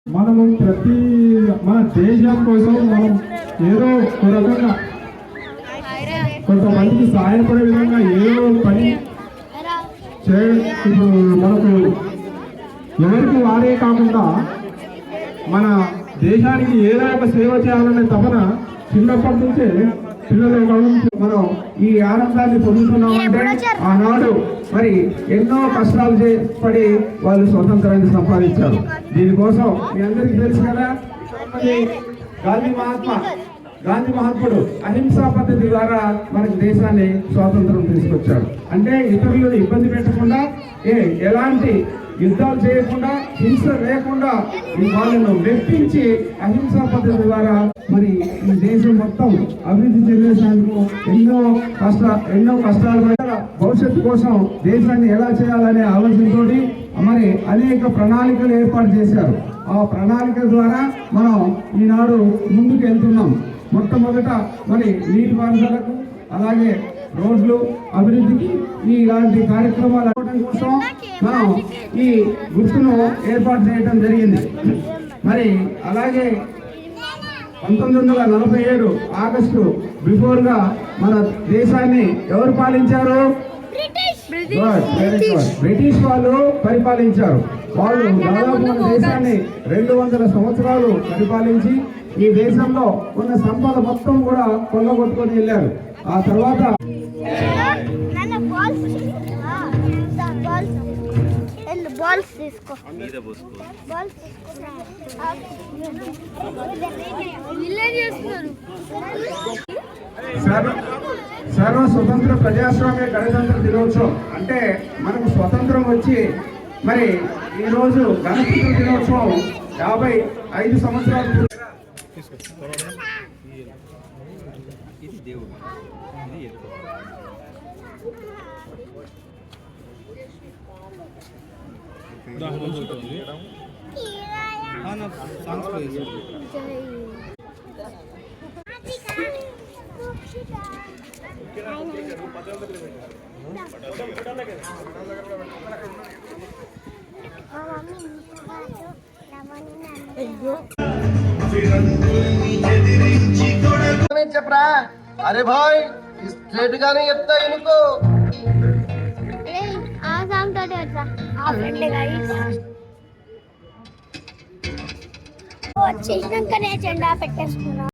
మనము ప్రతి మన దేశం కోసం మనం ఏదో ఒక రకంగా కొంతమందికి సహాయపడే విధంగా ఏదో పని చేయడం. ఇప్పుడు మనకు ఎవరికి వారే కాకుండా మన దేశానికి ఏదో ఒక సేవ చేయాలనే తపన చిన్నప్పటి నుంచే పిల్లలు మనం ఈ ఆనందాన్ని పొందుతున్నామంటే ఆనాడు మరి ఎన్నో కష్టాలు పడి వాళ్ళు స్వతంత్రాన్ని సంపాదించారు. దీనికోసం మీ అందరికీ తెలుసు కదా, గాంధీ మహాత్ముడు అహింసా పద్ధతి ద్వారా మనకి దేశాన్ని స్వాతంత్రం తీసుకొచ్చాడు. అంటే ఇతరులను ఇబ్బంది పెట్టకుండా ఎలాంటి యుద్ధాలు చేయకుండా హింస లేకుండా ఈ వాళ్ళను మెప్పించి అహింసా పద్ధతి ద్వారా మరి ఈ దేశం మొత్తం అభివృద్ధి చెందేందుకు ఎన్నో కష్టాలు భవిష్యత్తు కోసం దేశాన్ని ఎలా చేయాలనే ఆలోచనతోటి మరి అనేక ప్రణాళికలు ఏర్పాటు చేశారు. ఆ ప్రణాళికల ద్వారా మనం ఈనాడు ముందుకు వెళ్తున్నాం. మొట్టమొదట మరి నీటి పారుదలకు అలాగే రోడ్లు అభివృద్ధికి ఇలాంటి కార్యక్రమాలు అవ్వడం కోసం మనం ఈ గుర్తును ఏర్పాటు చేయడం జరిగింది. మరి అలాగే 1947 ఆగస్టు బిఫోర్గా మన దేశాన్ని ఎవరు పాలించారు? బ్రిటిష్ వాళ్ళు పరిపాలించారు. వాళ్ళు దాదాపు మన దేశాన్ని 200 సంవత్సరాలు పరిపాలించి ఈ దేశంలో ఉన్న సంపద మొత్తం కూడా కొల్లగొట్టుకొని వెళ్ళారు. ఆ తర్వాత సర్వ స్వతంత్ర ప్రజాస్వామ్య గణతంత్ర దినోత్సవం అంటే మనకు స్వతంత్రం వచ్చి మరి ఈరోజు గణతంత్ర దినోత్సవం 55 సంవత్సరాలు. చెప్పరా? అరే భాయ్ స్ట్రేట్ గానే చెప్తా ఇనుకో. వచ్చేసినాకనే జెండా పెట్టేసుకున్నా.